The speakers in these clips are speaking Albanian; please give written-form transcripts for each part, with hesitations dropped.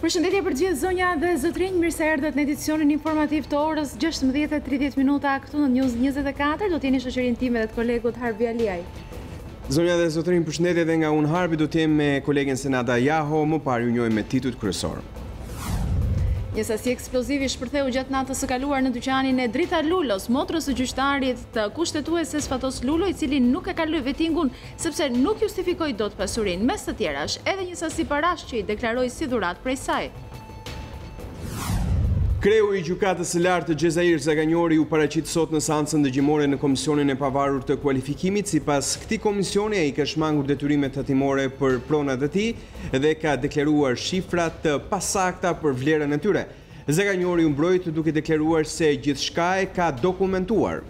Përshëndetje për gjithë zonja dhe zotrinj, mirë se erdhët në edicionin informativ të orës 16:30 minuta këtu në News 24. Do t'jeni shoqërinë time dhe të kolegut Harbi Aliaj. Zonja dhe zotrinj, përshëndetje dhe nga unë Harbi, do t'jem me kolegen Senada Jaho, më parë ju njohim me titujt kryesor. Një sasi eksplozivi shpërtheu gjatë natës së kaluar në dyqanin e Drita Lulos, motrës së gjyqtarit të kushtetueses Fatos Lulo, i cili nuk e kaloi vetingun sepse nuk justifikoi dot pasurinë. Mes të tjerash, edhe një sasi parash që i deklaroi si dhuratë prej saj. Kreu i gjykatës së lartë Xhezair Zaganjori u paraqit sot në seancën dëgjimore në Komisionin e Pavarur të Kualifikimit. Sipas këtij komisioni, ai ka shmangur detyrimet tatimore për pronat e tij dhe ka deklaruar shifra të pasakta për vlerën e tyre. Zaganjori u mbrojt duke deklaruar se gjithçka e ka dokumentuar.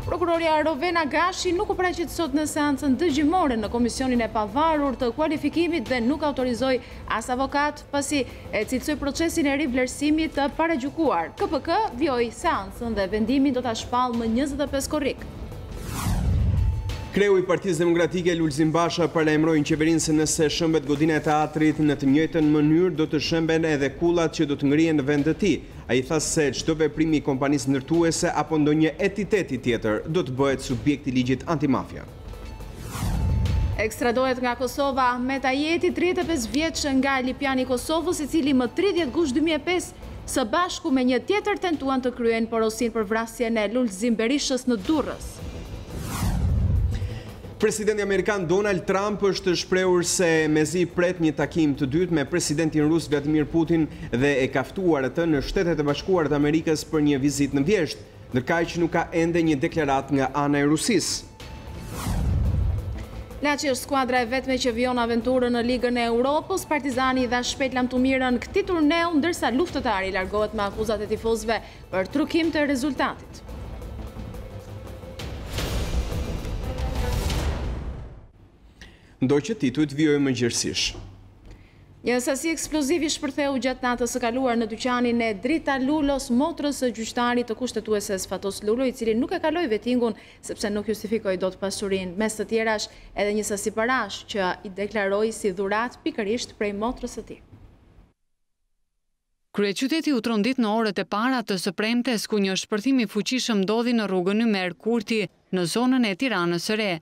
Prokuroria Rovena Gashi nuk u paraqit sot në seancën dëgjimore në Komisionin e Pavarur të Kualifikimit dhe nuk autorizoi as avokat pasi e cilësoi procesin e rivlerësimit të paragjykuar. KPK vjoi seancën dhe vendimin do ta shpallë më 25 korrik. Kreu i Partisë Demokratike Lulzim Basha paralajmëroi qeverinë se nëse shëmbet godina e teatrit në të njëjtën mënyrë do të shëmben edhe kullat që do të ngrihen në vend të tij. Ai tha se çdo veprim i kompanisë ndërtuese apo ndonjë entiteti tjetër do të bëhet subjekt i ligjit antimafia. Ekstradohet nga Kosova Ahmet Ajeti, 35 vjeç nga Lipiani i Kosovës, i cili më 30 gusht 2005 së bashku me një tjetër tentuan të kryejnë porosin për vrasjen e Lulzim Berishës në Durrës. Presidenti Amerikan Donald Trump është shprehur se mezi pret një takim të dytë me presidentin rus Vladimir Putin dhe e ka ftuar atë në Shtetet e Bashkuara të Amerikës për një vizitë në Vjeshtë, ndërkaq që nuk ka ende një deklaratë nga ana e Rusisë. Laçi është skuadra e vetme që vijon aventurën në Ligën e Europës. Partizani dha shpejt lamtumirën këtij turneu, ndërsa luftëtari largohet me akuzat e tifozëve për trukim të rezultatit. Ndoqë titujt vijojë më gjërësish. Një sasi eksplozivi shpërtheu gjatë natës së kaluar në dyqanin e Drita Lulos, motrës së gjyqtarit të kushtetueses Fatos Lulo, i cili nuk e kaloi vetingun sepse nuk justifikoi dot pasurinë. Mes të tjerash, edhe një sasi parash që i deklaroi si dhuratë pikërisht prej motrës së tij. Kryeqyteti u trondit në orët e para të së premtes, ku një shpërthim i fuqishëm ndodhi në rrugën Ymer Kurti në zonën e Tiranës së Re.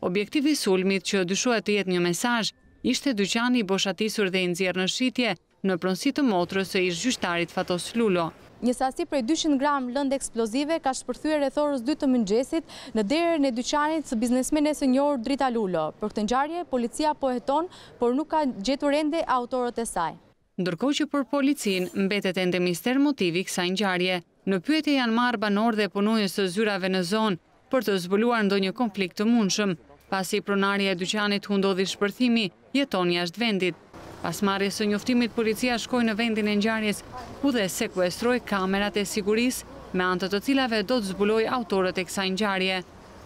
Objektivi i sulmit, që dyshohet të jetë një mesazh, ishte dyqani i boshatisur dhe i nxjerrë në shitje në pronësi të motrës së ish gjyqtarit Fatos Lulo. Një sasi prej 200 gram lëndë eksplozive ka shpërthyer rreth orës 2 të mëngjesit në derën e dyqanit së biznesmenes së njohur Drita Lulo. Për këtë ngjarje, policia po heton, por nuk ka gjetur ende autorët e saj. Ndërkohë që për policinë mbetet ende mister motivi kësaj ngjarje. Në pyetje janë marrë banorë dhe punonjës së zyrave në zonë për të zbuluar ndonjë konflikt të mundshëm. Pasi pronarja e dyqanit ku ndodhi shpërthimi, jeton jashtë vendit. Pas marrjes së njoftimit, policia shkoi në vendin e ngjarjes, ku dhe sekuestroi kamerat e sigurisë, me anë të cilave do të zbulojë autorët e kësaj ngjarje.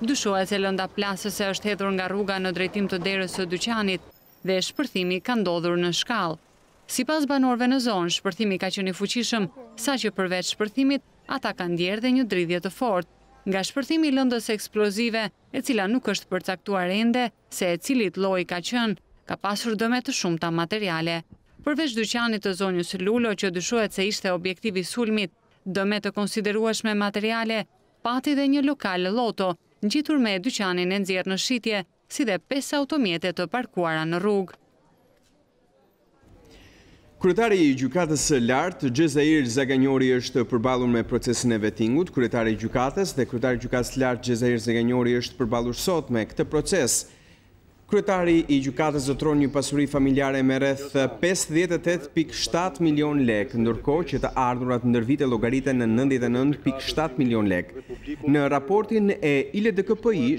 Dyshohet se lënda plasëse është hedhur nga rruga në drejtim të derës së dyqanit dhe shpërthimi ka ndodhur në shkallë. Sipas banorëve në zonë, shpërthimi ka qenë i fuqishëm, saqë përveç shpërthimit, ata kanë ndjerë dhe një dridhje të fortë. Nga shpërthimi i lëndës eksplozive, e cila nuk është përcaktuar ende se e cilit lloji ka qenë, ka pasur dëme të shumta materiale. Përveç dyqanit të zonjës Lulo, që dyshohet se ishte objektivi i sulmit, dëme të konsiderueshme materiale pati dhe një lokal loto, ngjitur me dyqanin e nxjerrë në shitje, si dhe 5 automjete të parkuara në rrugë. Kryetari i gjykatës së lartë Xhezair Zaganjori është përballur me procesin e vetingut. Kryetari i gjykatës dhe kryetari i gjykatës së lartë Xhezair Zaganjori është përballur sot me këtë proces. Kryetari i gjykatës zotron një pasuri familjare me rreth 58.7 milion lek, ndërkohë që të ardhurat ndër vite llogariten në 99.7 milion lek. Në raportin e ILDKPI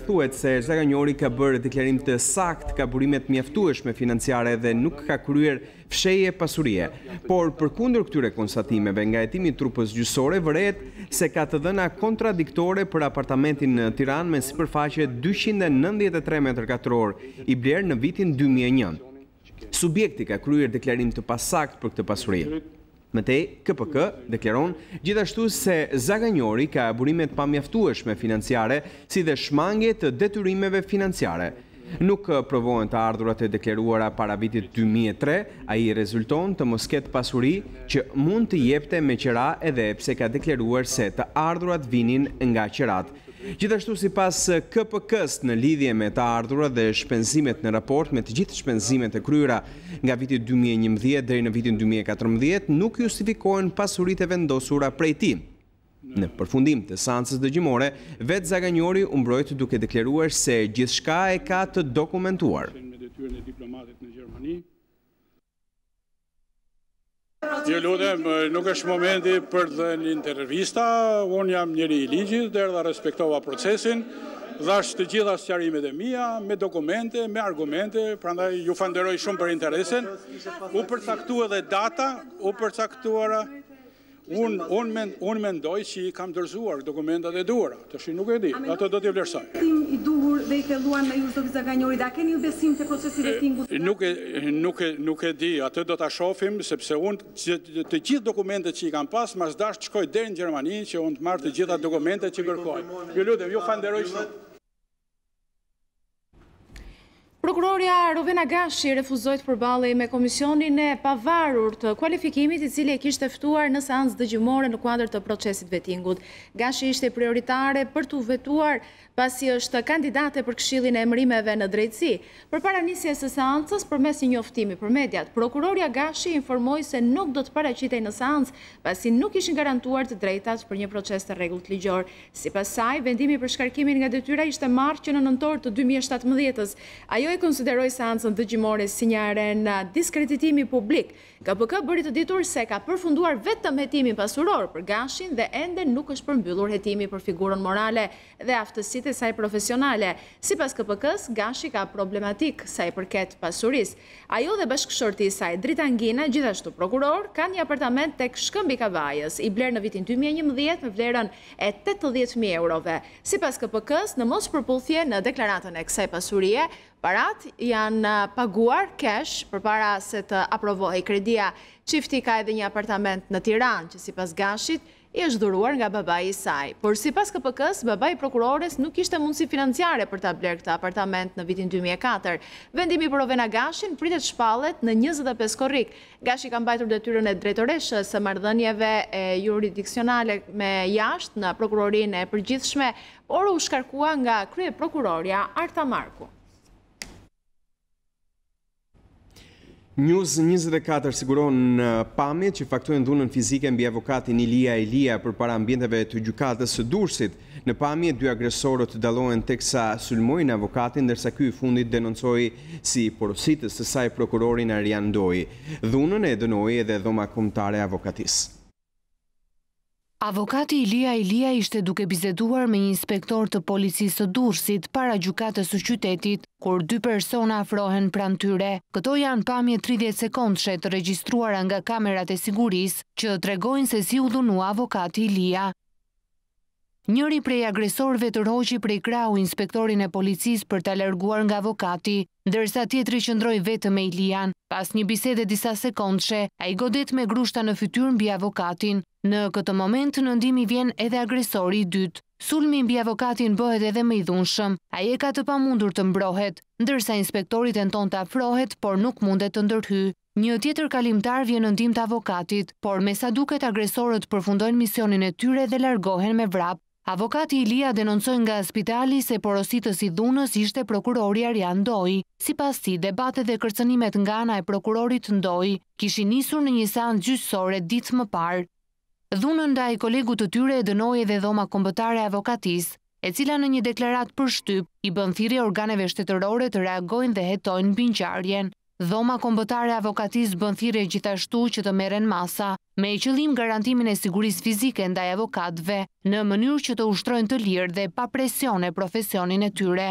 thuhet se Zaganjori ka bërë deklarim të saktë ka burimet mjaftueshme financiare dhe nuk ka kryer fshehje pasurie, por përkundër këtyre konstatimeve nga hetimi i trupës gjyqësore vërehet se ka të dhëna kontradiktore për apartamentin në Tiranë me sipërfaqe 293 m2 i blerë në vitin 2001. Subjekti ka kryer deklarim të pasakt për këtë pasuri. Mëtej, KPK deklaron gjithashtu se Zaganjori ka burimet pamjaftueshme financiare si dhe shmangje të detyrimeve financiare. Nuk provohen të ardhurat e deklaruara para vitit 2003, ai rezulton të mos ketë pasuri që mund të jepte me qira edhe pse ka deklaruar se të ardhurat vinin nga qirat. Gjithashtu sipas KPK-s në lidhje me të ardhurat dhe shpenzimet në raport me të gjithë shpenzimet e kryera nga viti 2011 deri në vitin 2014 nuk justifikohen pasuritë e vendosura prej tij. Në përfundim të seancës dëgjimore, vetë Zaganjori u mbrojt duke deklaruar se gjithçka e ka të dokumentuar. Ju lutem, nuk është momenti për dhe një intervista, unë jam njëri i ligjit, derdha respektova procesin, dhash të gjitha sqarimet e mia, me dokumente, me argumente, prandaj ju falenderoj shumë për interesin. U përcaktua edhe data, u përcaktuara. Unë mendoj që i kam dorëzuar dokumentat e duhura, tash nuk e di, ato do t'i vlerësoj. I duhur dhe i thelluar me ju zoti Zaganjori, a keni ju besim te procesi vetingut? Nuk e di, atë do ta shohim sepse unë të gjithë dokumentet që i kam pas, mas dash të shkoj deri në Gjermani që unë të marr të gjitha dokumentet që kërkoj. Ju lutem, ju falenderoj shumë. Prokuroria Rovena Gashi refuzoi të përballej me komisionin e pavarur të kualifikimit i cili e kishte ftuar në seancë dëgjimore në kuadër të procesit vetingut. Gashi ishte prioritare për të vetuar pasi është kandidate për Këshillin e Emërimeve në drejtësi. Përpara nisjes së seancës, përmes një njoftimi për mediat, prokuroria Gashi informoi se nuk do të paraqitej në seancë pasi nuk ishin garantuar të drejtat për një proces të rregullt ligjor. Sipas saj, vendimi për shkarkimin nga detyra ishte marrë që në nëntor të 2017-s. Ajo e konsideroi seancën dëgjimore si një arenë diskreditimi publik. KPK bëri të ditur se ka përfunduar vetëm hetimin pasuror për Gashin dhe ende nuk është përmbyllur hetimi për figurën morale dhe aftësitë e saj profesionale. Sipas KPK-s, Gashi ka problematik sa i përket pasurisë. Ajo dhe bashkëshorti i saj, Drita Ngina, gjithashtu prokuror, kanë një apartament tek Shkëmbi Kavajës, i bler në vitin 2011 me vlerën e 80.000 eurove. Sipas KPK-s, në mos përputhje në deklaratën e kësaj pasurie, parat janë paguar cash përpara se të aprovohej kredia. Çifti ka edhe një apartament në Tiranë që sipas Gashit i është dhuruar nga babai i saj. Por sipas KPK-s, babai i prokurores nuk kishte mundësi financiare për ta bler këtë apartament në vitin 2004. Vendimi për Rovena Gashin pritet shpallet në 25 korrik. Gashi ka mbajtur detyrën e drejtoreshës së marrëdhënieve juridiksionale me jashtë në prokurorinë e përgjithshme, por u shkarkua nga kryeprokuroria Arta Marku. News24 siguron pamjet që faktojnë dhunën fizike mbi avokatin Ilia përpara ambienteve të gjykatës së Durrësit. Në pamje, dy agresorët dallohen teksa sulmojnë avokatin, ndërsa ky i fundit denoncoi si porositës së saj prokurorin Arjan Doi. Dhunën e dënoi edhe dhoma kombëtare e avokatisë. Avokati Ilia ishte duke biseduar me një inspektor të policisë së Durrësit para gjykatës së qytetit, kur dy persona afrohen pranë tyre. Këto janë pamje 30 sekondëshe të regjistruara nga kamerat e sigurisë që tregojnë se si u dhunua avokati Ilia. Njëri prej agresorëve të rroqi prej krau inspektorin e policisë për ta larguar nga avokati, ndërsa tjetri qëndroi vetëm me Ilian. Pas një bisede disa sekondëshe, ai godet me grushta në fytyrë mbi avokatin. Në këtë moment nëndimi vjen edhe agresori i dytë. Sulmi mbi avokatin bëhet edhe më i dhunshëm. Ai e ka të pamundur të mbrohet, ndërsa inspektori tenton të afrohet, por nuk mundet të ndërhyjë. Një tjetër kalimtar vjen në ndihmë të avokatit, por me sa duket agresorët përfundojnë misionin e tyre dhe largohen me vrap. Avokati Ilia denoncoi nga spitali se porositës i dhunës ishte prokurori Arjan Doi. Sipas tij, debatet dhe kërcënimet nga ana e prokurorit Doi kishin nisur në një seancë gjyqësore ditë më parë. Dhunën ndaj kolegut të tyre e dënoi edhe dhoma kombëtare e avokatisë, e cila në një deklaratë për shtyp i bën thirrje organeve shtetërore të reagojnë dhe hetojnë mbi ngjarjen. Dhoma kombëtare e avokatisë bën thirrje gjithashtu që të merren masa, me qëllim garantimin e sigurisë fizike ndaj avokatëve, në mënyrë që të ushtrojnë të lirë dhe pa presione profesionin e tyre.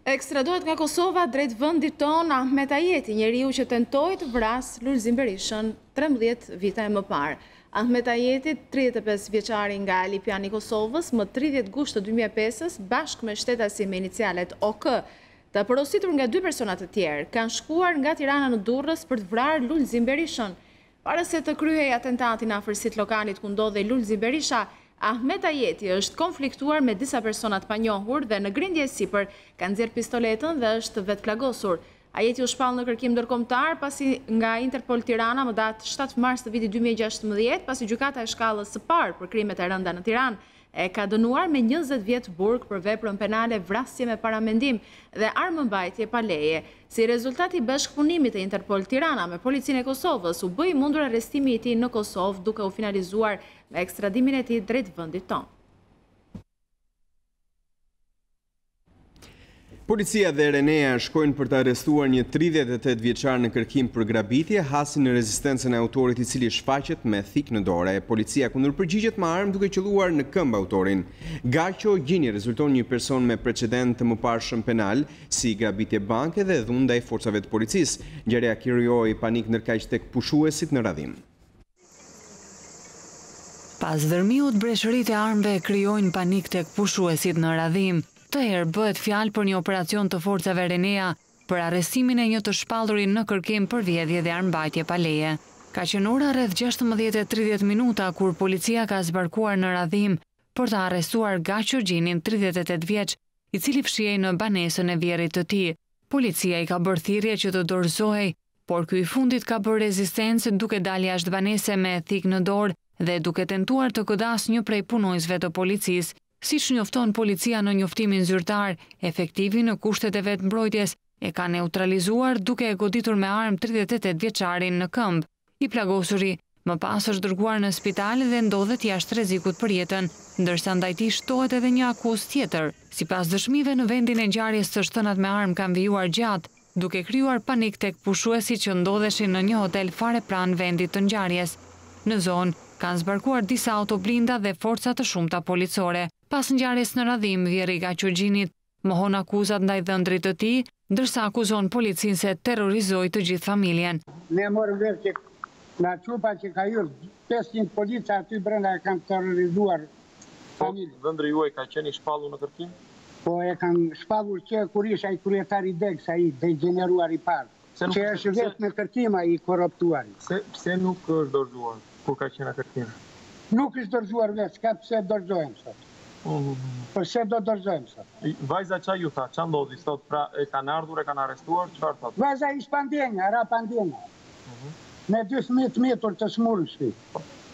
Ekstradohet nga Kosova drejt vendit ton Ahmet Ajeti, njeriu që tentoi të vras Lulzim Berishën 13 vite më parë. Ahmet Ajeti, 35 vjeçari nga Lipjani i Kosovës, më 30 gusht të 2005-s, bashkë me shtetasin me inicialet OK, të porositur nga dy persona të tjerë, kanë shkuar nga Tirana në Durrës për të vrarë Lulzim Berishën. Para se të kryhej atentatin afërsitë lokalit ku ndodhej Lulzim Berisha, Ahmet Ajeti është konfliktuar me disa personat pa njohur dhe në grindje sipër ka nxjerr pistoletën dhe është vetplagosur. Ajeti u shpall në kërkim ndërkombëtar pasi nga Interpol Tirana më datë 7 mars të vitit 2016, pasi gjykata e shkallës së parë për krimet e rënda në Tiranë e ka dënuar me 20 vjet burg për veprën penale vrasje me paramendim dhe armëmbajtje pa leje. Si rezultat i bashkëpunimit e Interpol Tirana me policinë e Kosovës, u bë i mundur arrestimi i tij në Kosovë, duke u finalizuar me ekstradimin e tij drejt vendit tonë. Policia dhe RNA shkojnë për të arrestuar një 38 vjeçar në kërkim për grabitje, hasi në rezistencën e autorit i cili shfaqet me thik në dorë. Policia kundër përgjigjet me armë duke qelluar në këmbë autorin. Gaço Gjini rezulton një person me precedent të mëparshëm penal, si grabitje banke dhe dhunë ndaj forcave të policisë. Ngjarja krijoi panik ndërkaq tek pushuesit në radhim. Pas dërmiut, breshëritë e armëve krijojnë panik tek pushuesit në radhim. Të herë bëhet fjalë për një operacion të forcave RNA për arrestimin e një të shpallurin në kërkim për vjedhje dhe armbajtje pa leje. Ka qenë ora rreth 16:30 minuta kur policia ka zbarkuar në radhim për të arrestuar Gaço Gjinin, 38 vjeç, i cili fshihej në banesën e vjerrit të tij. Policia i ka bërë thirrje që të dorëzohej, por ky i fundit ka bërë rezistencë duke dalë jashtë banese me thik në dorë dhe duke tentuar të godas një prej punonjësve të policisë. Siç njofton policia në njoftimin zyrtar, efektivi në kushtet e vetë mbrojtjes e ka neutralizuar duke e goditur me armë 38 vjeçarin në këmbë. I plagosuri më pas është dërguar në spital dhe ndodhet jashtë rrezikut për jetën, ndërsa ndaj tij shtohet edhe një akuzë tjetër. Sipas dëshmive, në vendin e ngjarjes të shtënat me armë kanë vijuar gjatë, duke krijuar panik tek pushuesit që ndodheshin në një hotel fare pranë vendit të ngjarjes. Në zonë kanë zbarkuar disa autoblinda dhe forca të shumta policore. Pas ngjarjes në radhim, vjerri Gaço Gjinit mohon akuzat ndaj dhëndrit të tij, ndërsa akuzon policinë se terrorizoi të gjithë familjen. Ne morëm vesh që nga çupa që ka hyrë 500 policia aty brenda e kanë terrorizuar familjen. Dhëndri juaj ka qenë i shpallur në kërkim? Po e kanë shpallur që kur isha i kryetari Degs, ai degeneruar i parë. Që është vetë në kërkim ai i korruptuar. Pse nuk është dorëzuar kur ka qenë në kërkim? Nuk është dorëzuar vetë, ka pse dorëzohem sot. Përse do dorëzohem sot? Vajza qa ju tha, qa ndodhi sot, pra e kanë ardhur, e kanë arrestuar, çfarë thotë? Vajza ish pandemja, ra pandemja. Me 12 metur të smurësi.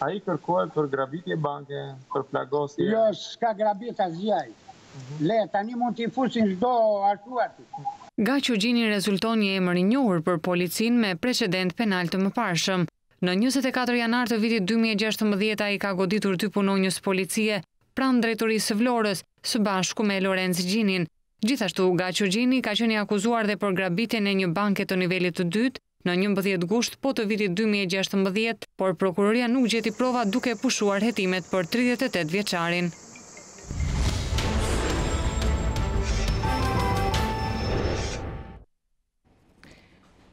Ai kërkohet për grabitje banke, për plagosje? Jo, s'ka grabit asgjë. Le, tani mund t'i fusin çdo ashtu aty. Gaço Gjini rezulton një emër i njohur për policinë me precedent penal të mëparshëm. Në 24 janar të vitit 2016 ai ka goditur 2 punonjës policie pranë drejtorisë së Vlorës, së bashku me Lorenz Gjinin. Gjithashtu, Gaço Gjini ka qenë i akuzuar dhe për grabitjen e një banke të nivelit të dytë në 11 gusht po të vitit 2016, por prokuroria nuk gjeti prova duke pushuar hetimet për 38 vjeçarin.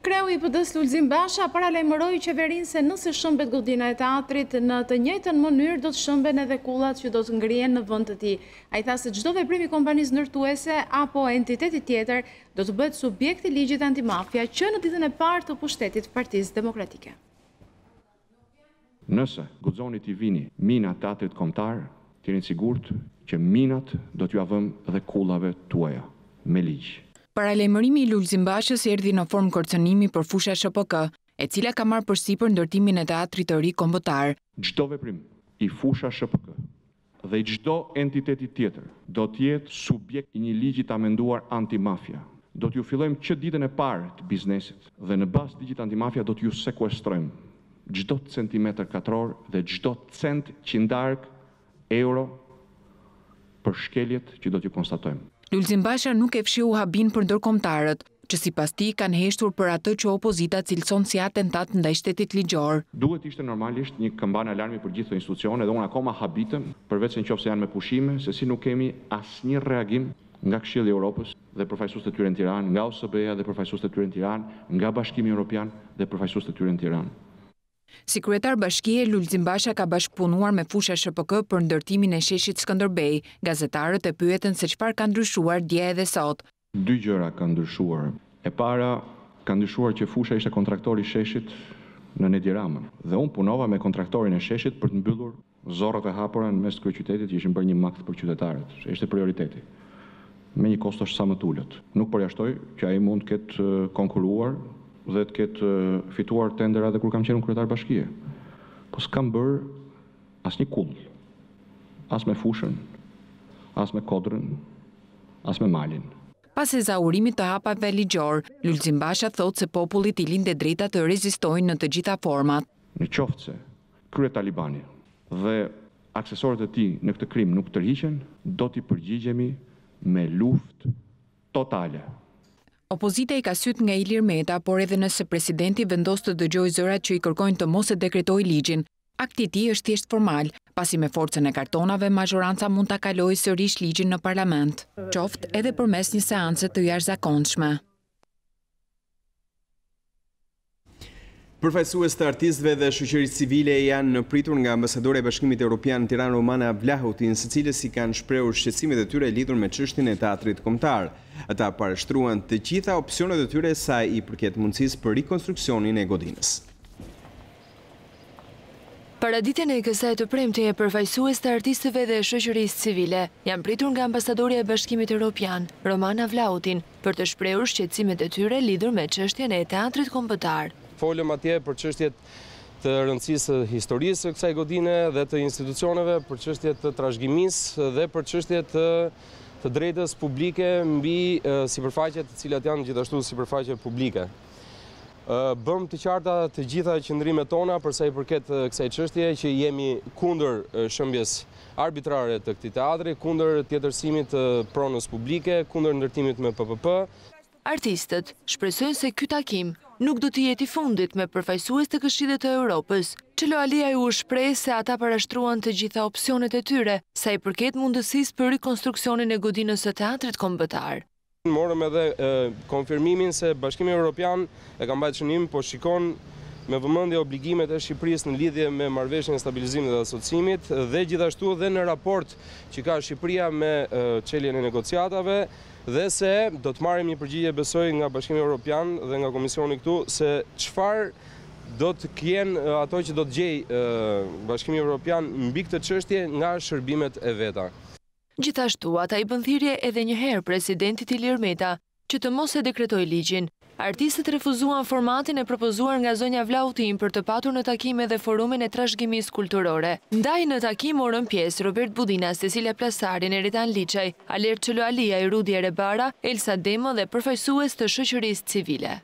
Kreu i PD-s Lulzim Basha paralajmëroi qeverinë se nëse shëmbet godina e teatrit, në të njëjtën mënyrë do të shëmben edhe kullat që do të ngrihen në vend të tij. Ai tha se çdo veprim i kompanisë ndërtuese apo entiteti tjetër do të bëhet subjekt i ligjit antimafia që në ditën e parë të pushtetit të Partisë Demokratike. Nëse guxoni t'i vini mina teatrit kombëtar, jeni sigurt që minat do t'ju avëm edhe kullave tuaja me ligj. Paralajmërimi i Lulzim Bashës erdhi në formë kërcënimi për fusha SHPK, e cila ka marrë përsipër ndërtimin e teatrit të ri kombëtar. Çdo veprim i fusha SHPK dhe çdo entiteti tjetër do të jetë subjekt i një ligji të amenduar antimafia. Do t'ju fillojmë që ditën e parë të biznesit dhe në bazë të ligjit antimafia do t'ju sekuestrojmë çdo centimetër katror dhe çdo cent qindark euro për shkeljet që do t'ju konstatojmë. Lulzim Basha nuk e fshiu habin për ndërkombëtarët, që sipas tij kanë heshtur për atë që opozita cilëson si atentat ndaj shtetit ligjor. Duhet ishte normalisht një këmbane alarmi për gjithë këto institucione dhe unë akoma habitem, përveç se nëse janë me pushime, se si nuk kemi asnjë reagim nga Këshilli i Evropës dhe përfaqësuesit e tyre në Tiranë, nga OSBE-ja dhe përfaqësuesit e tyre në Tiranë, nga Bashkimi Evropian dhe përfaqësuesit e tyre në Tiranë. Si kryetar bashkie, Lulzim Basha ka bashkëpunuar me fusha SHPK për ndërtimin e sheshit Skënderbej. Gazetarët e pyeten se çfarë ka ndryshuar dje edhe sot. 2 gjëra kanë ndryshuar. E para ka ndryshuar që fusha ishte kontraktori i sheshit në Edi Ramën dhe unë punova me kontraktorin e sheshit për të mbyllur Zorrat e hapura në mes të kryeqytetit ishin bërë një makt për qytetarët, ishte prioriteti, me një kosto sa më të ulët. Nuk përjashtoj që ai mund të ketë konkuruar dhe të ketë fituar tendera edhe kur kam qenë kryetar bashkie. Po s'kam bërë asnjë kull, as me fushën, as me kodrën, as me malin. Pas ezaurimit të hapave ligjor, Lulzim Basha thot se popullit i linde drejta të rezistojnë në të gjitha format. Në qoftë se krye talibani dhe aksesorët e tij në këtë krim nuk tërhiqen, do t'i përgjigjemi me luftë totale. Opozita i ka syt nga Ilir Meta, por edhe nëse presidenti vendos të dëgjojë zërat që i kërkojnë të mos e dekretojë ligjin, akti i tij është thjesht formal, pasi me forcën e kartonave majoranca mund ta kalojë sërish ligjin në parlament, qoftë edhe përmes një seance të jashtëzakonshme. Përfaqësues të artistëve dhe shoqërisë civile janë pritur nga ambasadori e Bashkimit Evropian në Tiranë Romana Vlahutin, së cilës i kanë shprehur shqetësimet e tyre lidhur me çështjen e teatrit kombëtar. Ata parashtruan të gjitha opsionet e tyre sa i përket mundësisë për rikonstruksionin e godinës. Paraditjen e kësaj të premte e përfaqësues të artistëve dhe shoqërisë civile janë pritur nga ambasadori e Bashkimit Evropian, Romana Vlahutin, për të shprehur shqetësimet e tyre lidhur me çështjen e teatrit kombëtar. Folëm atje për çështjet të rëndësisë historisë së kësaj godine dhe të institucioneve, për çështjet të trashëgimisë dhe për çështjet të drejtës publike mbi sipërfaqet të cilat janë gjithashtu sipërfaqe publike. Bëm të qarta të gjitha qëndrimet tona përsa i përket kësaj çështje që jemi kundër shëmbjes arbitrare të këtij teatri, kundër tjetërsimit të pronës publike, kundër ndërtimit me PPP. Artistët shpresojnë se ky takim nuk do të jetë i fundit me përfaqësues të Këshillit të Europës. Çelo Alia u shpreh se ata parashtruan të gjitha opsionet e tyre sa i përket mundësisë për rikonstruksionin e godinës së teatrit kombëtar. Morëm edhe konfirmimin se Bashkimi Evropian e ka mbajtur shënim, po shikon me vëmendje obligimet e Shqipërisë në lidhje me marrëveshjen e stabilizimit dhe asociimit dhe gjithashtu dhe në raport që ka Shqipëria me çeljen e negociatave dhe se do të marrim një përgjigje besoj nga Bashkimi Evropian dhe nga Komisioni këtu se çfarë do të kenë ato që do të gjejë Bashkimi Evropian mbi këtë çështje nga shërbimet e veta. Gjithashtu, ata i bën thirrje edhe një herë presidentit Ilir Meta që të mos e dekretojë ligjin. Artistët refuzuan formatin e propozuar nga zonja Vlahutin për të patur në takime dhe forumin e trashëgimisë kulturore. Ndaj në takim morën pjesë Robert Budina, Cecilia Plasari, Neritan Liçaj, Aler Çelo Alia, Rudi Erebara, Elsa Demo dhe përfaqësues të shoqërisë civile.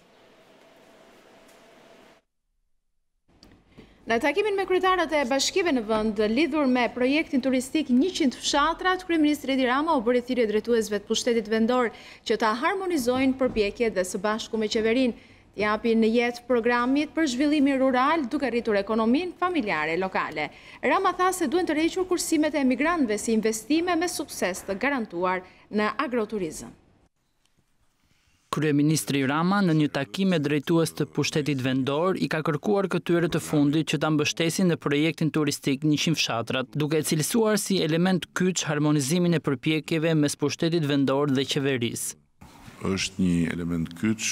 Në takimin me kryetarët e bashkive në vend lidhur me projektin turistik 100 fshatrat, kryeministri Edi Rama u bëri thirrje drejtuesve të pushtetit vendor që ta harmonizojnë përpjekjet dhe së bashku me qeverinë, të japin në jetë programit për zhvillimin rural duke rritur ekonominë familjare lokale. Rama tha se duhen të rrequr kursimet e emigrantëve si investime me sukses të garantuar në agroturizëm. Kryeministri Rama në një takim me drejtues të pushtetit vendor i ka kërkuar këtyre të fundit që ta mbështesin në projektin turistik 100 fshatrat, duke cilësuar si element kyç harmonizimin e përpjekjeve mes pushtetit vendor dhe qeverisë. Është një element kyç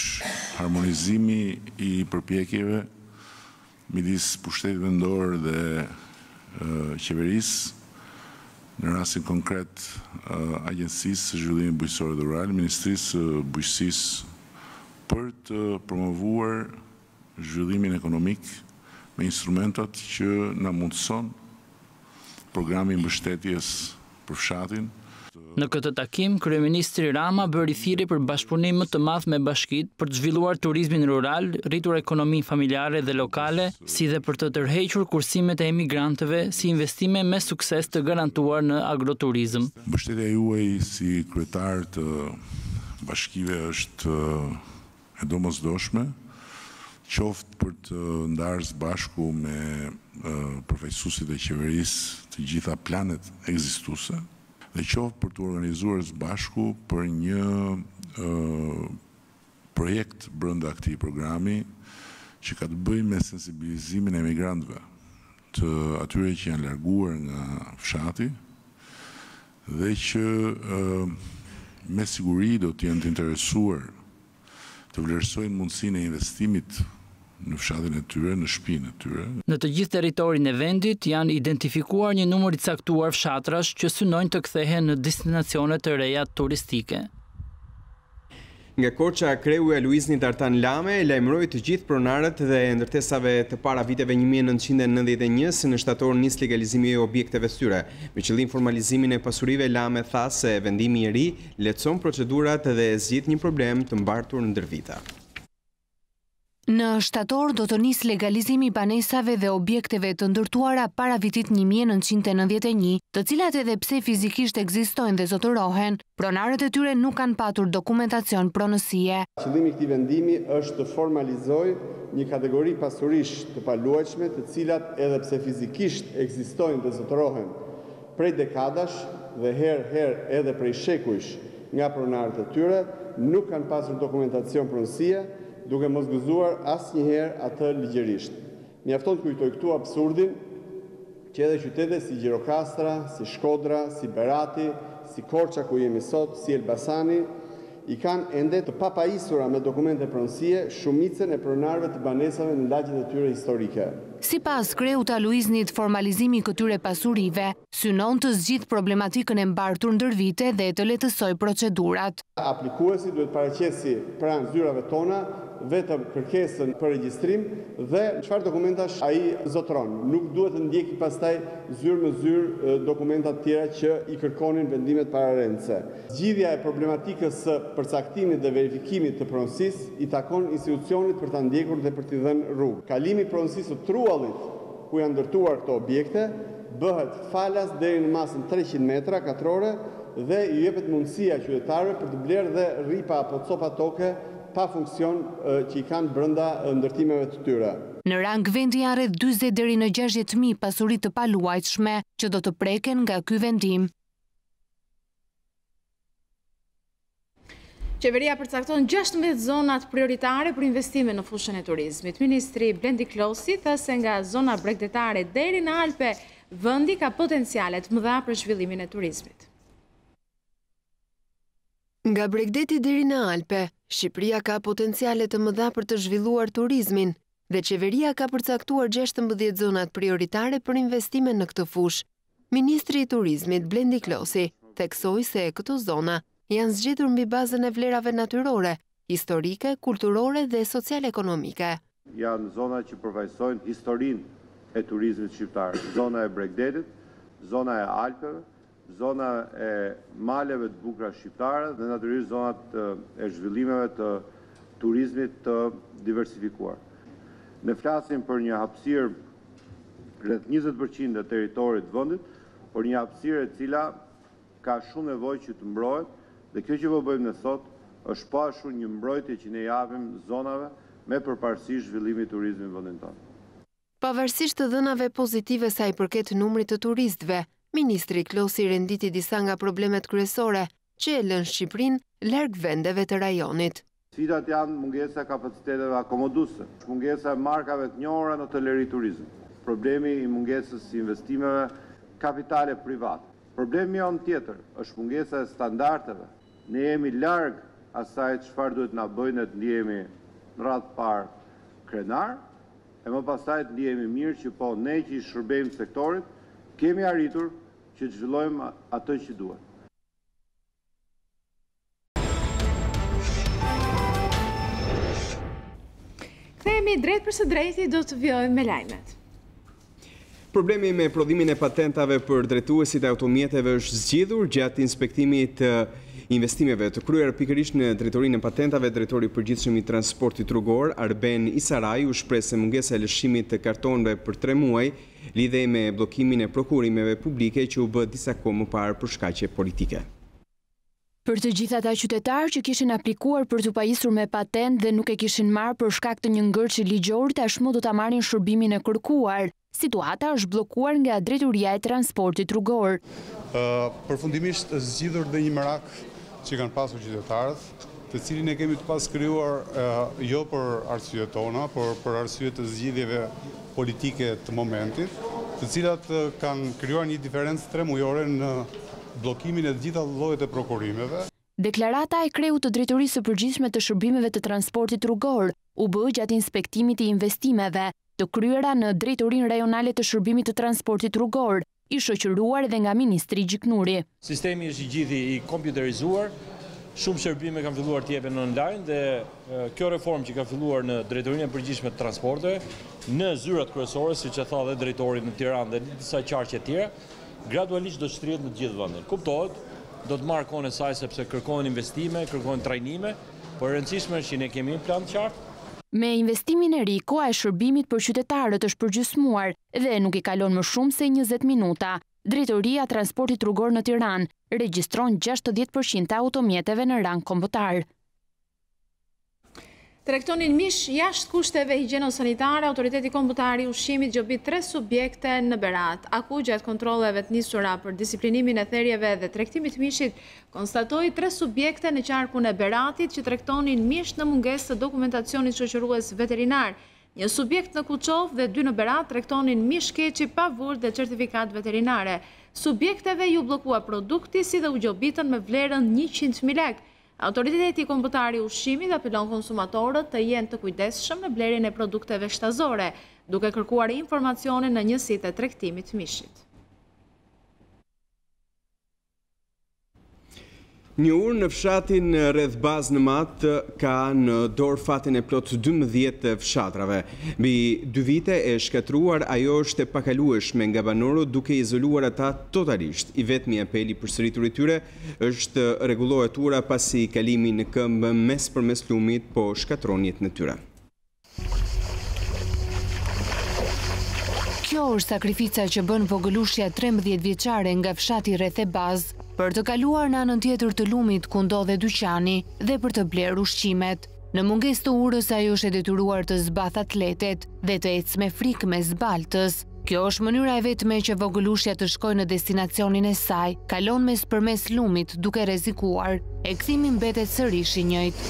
harmonizimi i përpjekjeve midis pushtetit vendor dhe qeverisë. Në rastin konkret, Agjencisë së Zhvillimit Bujqësor dhe Rural, Ministrisë së Bujqësisë për të promovuar zhvillimin ekonomik me instrumentat që na mundëson programi mbështetjes për fshatin. Në këtë takim, kryeministri Rama bëri thirrje për bashkëpunim më të madh me bashkitë për të zhvilluar turizmin rural, rritur ekonominë familjare dhe lokale, si dhe për të tërhequr kursimet e emigrantëve si investime me sukses të garantuar në agroturizëm. Mbështetja juaj si kryetar të bashkive është e domosdoshme, qoftë për të ndarë së bashku me përfaqësuesit e qeverisë të gjitha planet ekzistuese, dhe qoftë për të organizuar së bashku për një projekt brenda këtij programi që ka të bëjë me sensibilizimin e emigrantëve, të atyre që janë larguar nga fshati dhe që me siguri do të jenë të interesuar të vlerësojnë mundësinë e investimit në fshatin e tyre, në shtëpinë e tyre. Në të gjithë territorin e vendit janë identifikuar një numër i caktuar fshatrash që synojnë të kthehen në destinacione të reja turistike. Nga Korça, kreu e Luiznit Artan Lame lajmëroi të gjithë pronarët dhe ndërtesave të para viteve 1991 se në shtator nis legalizimi i objekteve të tyre. Me qëllim formalizimin e pasurive, Lame tha se vendimi i ri lehtëson procedurat dhe zgjidh një problem të mbartur ndër vite. Në shtator do të nis legalizimi i banesave dhe objekteve të ndërtuara para vitit 1991, të cilat edhe pse fizikisht ekzistojnë dhe zotërohen, pronarët e tyre nuk kanë patur dokumentacion pronësie. Qëllimi i këtij vendimi është të formalizojë një kategori pasurish të paluajtshme, të cilat edhe pse fizikisht ekzistojnë dhe zotërohen prej dekadash dhe herë edhe prej shekujsh nga pronarët e tyre, nuk kanë pasur dokumentacion pronësie, duke mos gëzuar asnjëherë atë ligjërisht. Mjafton të kujtoj këtu absurdin që edhe qytete si Gjirokastra, si Shkodra, si Berati, si Korça ku jemi sot, si Elbasani, i kanë ende të papajisura me dokumente pronësie shumicën e pronarëve të banesave në lagjet e tyre historike. Sipas kreut të Luiznit, formalizimi i këtyre pasurive synon të zgjidh problematikën e mbartur ndër vite dhe të lehtësoj procedurat. Aplikuesi duhet paraqesi pranë zyrave tona vetëm kërkesën për regjistrim dhe çfarë dokumentash ai zotron. Nuk duhet të ndjeki pastaj zyrë me zyrë dokumentat tjera që i kërkonin vendimet pararendëse. Zgjidhja e problematikës së përcaktimit dhe verifikimit të pronësisë i takon institucionit për ta ndjekur dhe për t'i dhënë rrugë. Kalimi i pronësisë së truallit ku janë ndërtuar këto objekte bëhet falas deri në masën 300 metra katrore dhe i jepet mundësia qytetarëve për të blerë dhe rripa apo copa toke pa funksion që i kanë brenda ndërtimeve të tyre. Në rang vendi janë rreth 40 deri në 60.000 pasuri të paluajtshme që do të preken nga ky vendim. Qeveria përcakton 16 zonat prioritare për investime në fushën e turizmit. Ministri Blendi Klosi tha se nga zona bregdetare deri në Alpe, vendi ka potenciale të mëdha për zhvillimin e turizmit. Nga Bregdeti deri në Alpe, Shqipëria ka potenciale të mëdha për të zhvilluar turizmin dhe qeveria ka përcaktuar 16 zonat prioritare për investime në këtë fushë. Ministri i Turizmit Blendi Klosi theksoi se këto zona janë zgjedhur mbi bazën e vlerave natyrore, historike, kulturore dhe social-ekonomike. Janë zona që përfaqësojnë historinë e turizmit shqiptar, zona e Bregdetit, zona e Alpeve, zona e maleve të bukura shqiptare dhe natyrisht zonat e zhvillimeve të turizmit të diversifikuar. Ne flasim për një hapësirë rreth 20% të territorit të vendit, por një hapësirë e cila ka shumë nevojë që të mbrohet dhe kjo që po bëjmë ne sot është pa ashtu një mbrojtje që ne japim zonave me përparësi zhvillimit të turizmit në vendin tonë. Pavarësisht të dhënave pozitive sa i përket numrit të turistëve, Ministri Klosi renditi disa nga problemet kryesore që e lënë Shqipërinë larg vendeve të rajonit. Sfidat janë mungesa e kapaciteteve akomoduese, mungesa e markave të njohura në hoteleri turizëm, problemi i mungesës së investimeve kapitale private. Problemi jonë tjetër është mungesa e standardeve. Ne jemi larg asaj çfarë duhet na bëjë ne të ndihemi në radhë parë krenar, e më pastaj të ndihemi mirë që po ne që i shërbejmë sektorit kemi arritur që të zhvillojmë atë që duhet. Kthehemi drejt për së drejti, do të vjojmë me lajmet. Problemi me prodhimin e patentave për drejtuesit e automjeteve është zgjidhur gjatë inspektimit të investimeve të kryer pikërisht në drejtorinë e patentave. Drejtori i përgjithshëm i transportit rrugor, Arben Isaraj, u shpreh se mungesa e lëshimit të kartonëve për 3 muaj lidhej me bllokimin e prokurimeve publike që u bë disa kohë më parë për shkaqe politike. Për të gjithë ata qytetarë që kishin aplikuar për të pajisur me patent dhe nuk e kishin marrë për shkak të një ngërçi ligjor, tashmë do ta marrin shërbimin e kërkuar. Situata është bllokuar nga Drejtoria e Transportit Rrugor. Përfundimisht zgjidhur dhe një merak që kanë pasur qytetarët, të cilin e kemi të pas krijuar jo për arsye tona, por për arsye të zgjidhjeve politike të momentit, të cilat kanë krijuar një diferencë 3 mujore në bllokimin e të gjitha llojet e prokurimeve. Deklarata e kreut të Drejtorisë së Përgjithshme të Shërbimeve të Transportit Rrugor u bë gjatë inspektimit të investimeve të kryera në Drejtorinë Rajonale të Shërbimit të Transportit Rrugor, i shoqëruar edhe nga Ministri Gjiknuri. Sistemi është i gjithë i kompjuterizuar, shumë shërbime kanë filluar të jepen online dhe kjo reformë që ka filluar në Drejtorinë e Përgjithshme të Transporteve, në zyrat kryesore, siç e tha dhe drejtori në Tiranë dhe në disa qarqe tjera, gradualisht do shtrihet në të gjithë vendin. Kuptohet, do të marrë kohën e saj sepse kërkojnë investime, kërkojnë trajnime, por e rëndësishme është që ne kemi një plan të qartë. Me investimin e ri, koha e shërbimit për qytetarët është përgjysmuar dhe nuk i kalon më shumë se 20 minuta. Drejtoria Transportit Rrugor në Tiranë regjistron 60% të automjeteve në rang kombëtar. Tregtonin mish jashtë kushteve higjieno-sanitare, Autoriteti Kombëtar i Ushqimit gjobit 3 subjekte në Berat. Aku gjatë kontrolleve të nisura për disiplinimin e therjeve dhe tregtimit mishit, konstatoi 3 subjekte në qarkun e Beratit që tregtonin mish në mungesë të dokumentacionit shoqërues veterinar. Një subjekt në Kuçov dhe 2 në Berat tregtonin mish keqi pa vurë dhe certifikat veterinare. Subjekteve ju bllokua produkti si dhe u gjobitën me vlerën 100.000 lekë. Autoriteti Kombëtar i Ushqimit apelon konsumatorët të jenë të kujdesshëm në blerjen e produkteve shtazore, duke kërkuar informacione në njësitë e tregtimit mishit. Një urë në fshatin rreth bazë në matë ka në dorë fatin e plot 12 fshatrave. Mbi 2 vite e shkatruar, ajo është e pakalueshme nga banorët duke izoluar ata totalisht. I vetmi apeli përsëritur i tyre është rregullohet ura pasi kalimi në këmbë mes përmes lumit po shkatron jetën e tyre. Kjo është sakrifica që bën vogëlushja 13 vjeçare nga fshati rreth e bazë për të kaluar në anën tjetër të lumit ku ndodhe dyqani dhe për të bler ushqimet. Në mungesë të urës ajo është e detyruar të zbath atletet dhe të ecë me frikë mes baltës. Kjo është mënyra e vetme që vogëlushja të shkojë në destinacionin e saj, kalon mes përmes lumit duke rrezikuar. E kthimi mbetet sërish i njëjtë.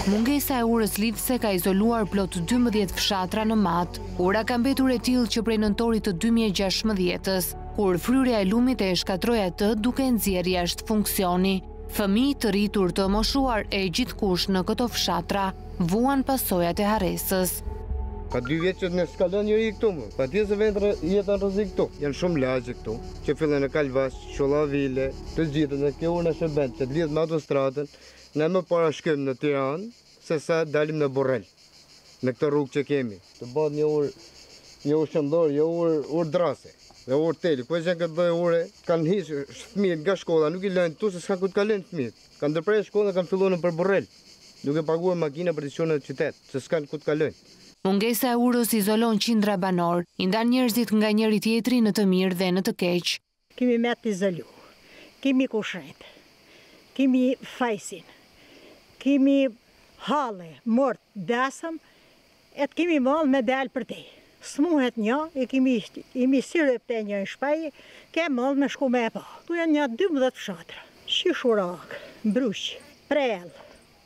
Mungesa e urës lidhse ka izoluar plot 12 fshatra në matë. Ura ka mbetur e tillë që prej nëntorit të 2016-s, kur fryrja e lumit e shkatroi atë duke nxjerrë jashtë funksioni. Fëmijë të rritur të moshuar e gjithkush në këto fshatra vuan pasojat e harresës. Ka 2 vjet që ne s'kalon njëri këtu më. Pa tjetër se vetë jetën rrezik këtu. Janë shumë lagje këtu, që fillen në Kalvash, Shollavile, të gjithë në kjo urë në shërbent, që të lidh me autostradën. Ne më para shkojmë në Tiranë, se sa dalim në Borrell, në këtë rrugë që kemi. Të bëhet një urë shëndor, një urë drase, dhe urë teli. Po e që këtë bëjë ure, kanë hishë fëmijët nga shkolla, nuk i lënë tu se s'ka ku të kalen fëmijët. Kanë ndërprej shkolla, kanë filluar për Borrell, duke paguar makina për të qenë në qytet, se s'kan ku të kalojnë. Mungesa e urës izolon qindra banor, i ndan njerëzit nga njëri tjetri në të mirë dhe në të keq. Kemi me të izolu, kemi kushret, kemi fajsin, kemi hale, mort, desëm, e të kemi malë me delë për te. Smuhet një, e kemi sirë për te një në shpaj, ke malë me shku me e pa. Tu janë një 12 fshatra. Shishurak, mbrush, prel,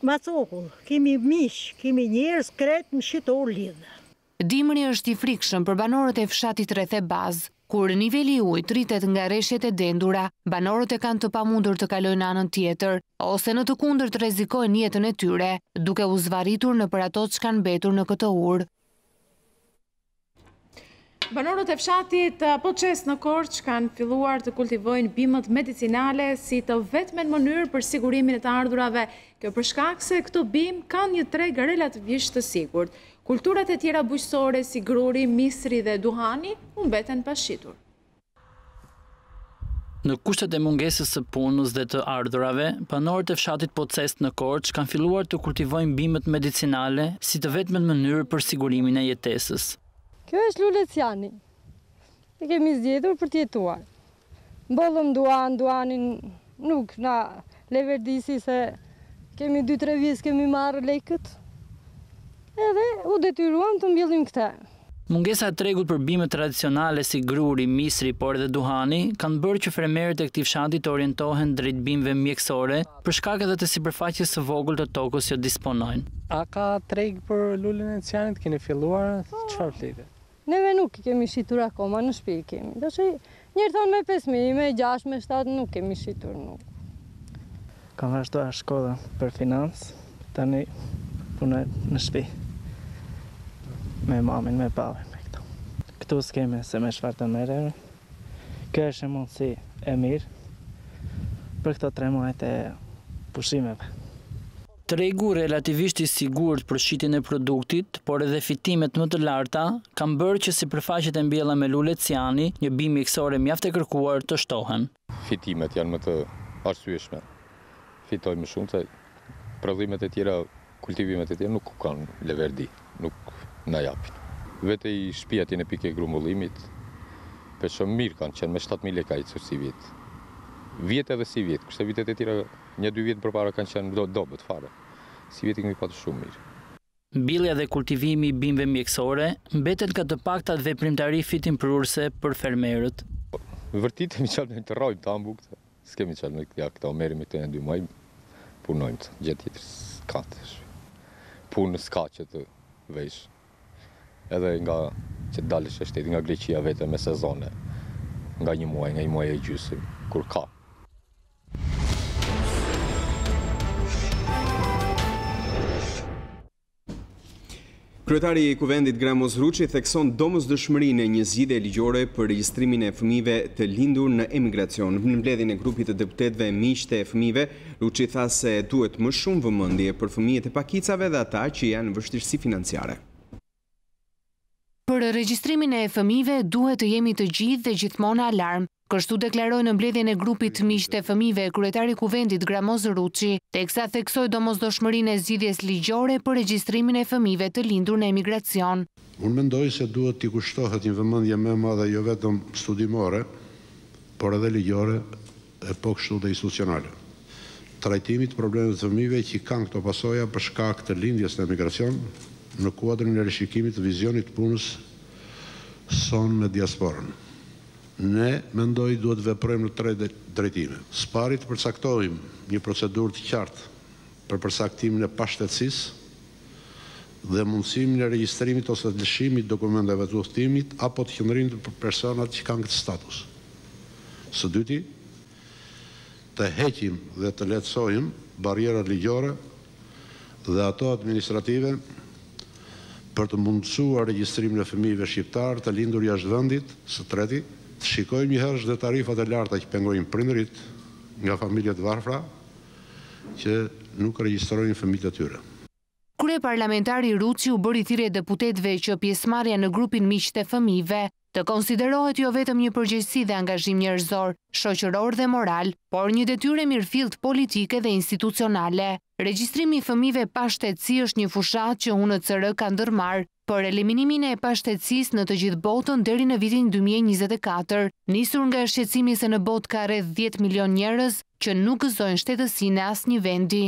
macokull, kemi mish, kemi njerës kretë në shitor lidhë. Dimri është i frikshëm për banorët e fshatit rreth e bazë. Kur niveli i ujit rritet nga rreshjet e dendura, banorët e kanë të pamundur të kalojnë anën tjetër, ose në të kundërt rrezikojnë jetën e tyre, duke u zvarritur në për ato që kanë mbetur në këtë urë. Banorët e fshatit Poçes në Korç kanë filluar të kultivojnë bimët medicinale si të vetmen mënyrë për sigurimin e të ardhurave. Kjo për shkak se këto bim kanë një treg relativisht të sigurt. Kulturat e tjera bujqësore si gruri, misri dhe duhani u mbeten pashitur. Në kushtet e mungesës së punës dhe të ardhurave, banorët e fshatit Poçes në Korç kanë filluar të kultivojnë bimët medicinale si të vetmen mënyrë për sigurimin e jetesës. Kjo është luleciani. E kemi zgjedhur për të jetuar. Mbollëm duanin nuk na leverdisi se kemi 2-3 vjes kemi marrë lekët. Edhe u detyruam të mbjellim këtë. Mungesa e tregut për bime tradicionale si gruri, misri, por edhe duhani kanë bërë që fremerët e këtij fshati të orientohen drejt bimëve mjekësore për shkak edhe të sipërfaqes së vogël të tokës që disponojnë. A ka treg për lulën e cianit? Keni filluar? Çfarë flitet? Neve nuk i kemi shitur akoma, në shtëpi kemi. Do që Njërë thonë me 5.000, me 6, me 7, nuk kemi shitur, nuk. Kam vazhduar shkollën për financë, tani punoj në shtëpi. Me mamin, me babin, me këto. Këtu s'kemi se me çfarë të merremi. Kjo është mundësi e mirë për këto 3 muajt e pushimeve. Tregu relativisht I sigurt për shitjen e produktit, por edhe fitimet më të larta, kanë bërë që sipërfaqet e mbjella me lule ciani, një bimë mjekësore mjaft e kërkuar, të shtohen. Fitimet janë më të arsyeshme. Fitojmë më shumë se prodhimet e tjera, kultivimet e tjera nuk kanë leverdi, nuk na japin. Vete I shtëpia tjene pike grumbullimit, për shumë mirë kanë qenë me 7.000 lekë I si vit. Vjet edhe si vjet, kurse vitet e tjera 1-2 vjet përpara kanë qenë dobët fare. Si vjet I kemi patur shumë mirë. Mbillja dhe kultivimi I bimëve mjekësore mbetet ka të paktat veprimtari fitimprurse për fermerët. Vërtetemi çalë të rrojmë të ambuk, s'kemi çalë ja këta merremi të 2 muaj, punojmë të gjë tjetër s'ka. Punë s'ka që të vesh. Edhe nga që dalësh e shteti nga Greqia vete me sezone, nga një muaj e gjysmë, kur ka. Kryetari I Kuvendit Gramoz Ruçi thekson domosdoshmërinë e një zgjidhje ligjore për regjistrimin e fëmijëve të lindur në emigracion. Në mbledhjen e grupit të deputetëve miq të fëmijëve, Ruçi tha se duhet më shumë vëmendje për fëmijët e pakicave dhe ata që janë në vështirësi financiare. Për regjistrimin e fëmijëve duhet të jemi të gjithë dhe gjithmonë alarm. Kështu deklaroi në mbledhjen e grupit miq të fëmijëve kryetari I Kuvendit Gramoz Ruçi, teksa theksoi domosdoshmërinë e zgjidhjes ligjore për regjistrimin e fëmijëve të lindur në emigracion. Unë mendoj se duhet t'i kushtohet një vëmendje më e madhe jo vetëm studimore, por edhe ligjore e po kështu dhe institucionale. Trajtimit problemeve të fëmijëve që kanë këto pasoja për shkak të lindjes në emigracion në kuadrin e rishikimit të vizionit punës son me diasporën. Ne mendoj duhet veprojmë në 3 drejtime. Së pari të përcaktojmë një procedurë të qartë për përcaktimin e pashtetësisë dhe mundësimin e regjistrimit ose lëshimit dokumenteve të udhëtimit apo të qëndrimit për personat që kanë këtë status. Së dyti, të heqim dhe të lehtësojmë barierat ligjore dhe ato administrative për të mundësuar regjistrimin e fëmijëve shqiptar të lindur jashtë vendit. Së treti, të shikojmë një herë dhe tarifat e larta që pengojnë prindërit nga familjet varfra që nuk regjistrojnë fëmijët e tyre. Kryeparlamentari Ruçi u bëri thirrje deputetëve që pjesëmarrja në grupin miq të fëmijëve të konsiderohet jo vetëm një përgjegjësi dhe angazhim njerëzor, shoqëror dhe moral, por një detyrë mirëfillt politike dhe institucionale. Regjistrimi I fëmijëve pa shtetësi është një fushat që UNHCR ka ndërmarrë për eliminimin e pashtetësisë në të gjithë botën deri në vitin 2024, nisur nga shqetësimi se në botë ka rreth 10 milion njerëz që nuk gëzojnë shtetësi në asnjë vendi.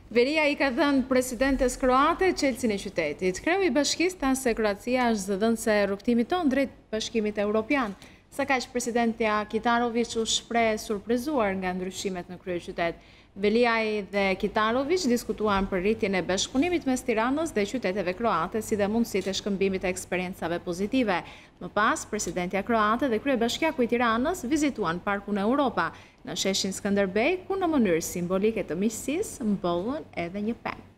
Veria I ka dhënë presidentes kroate çelësin e qytetit. Kreu I bashkisë tha se Kroacia është zëdhënëse e rrugtimit tonë drejt Bashkimit Evropian. Sa kaq presidentja Kitarović u shpreh surprizuar nga ndryshimet në kryeqytet. Veliaj dhe Kitarović diskutuan për rritjen e bashkëpunimit mes Tiranës dhe qyteteve kroate, si dhe mundësitë e shkëmbimit të eksperiencave pozitive. Më pas, presidentja kroate dhe kryebashkiaku I Tiranës vizituan Parkun Europa në sheshin Skënderbej, ku në mënyrë simbolike të miqësisë mbollën edhe një pemë.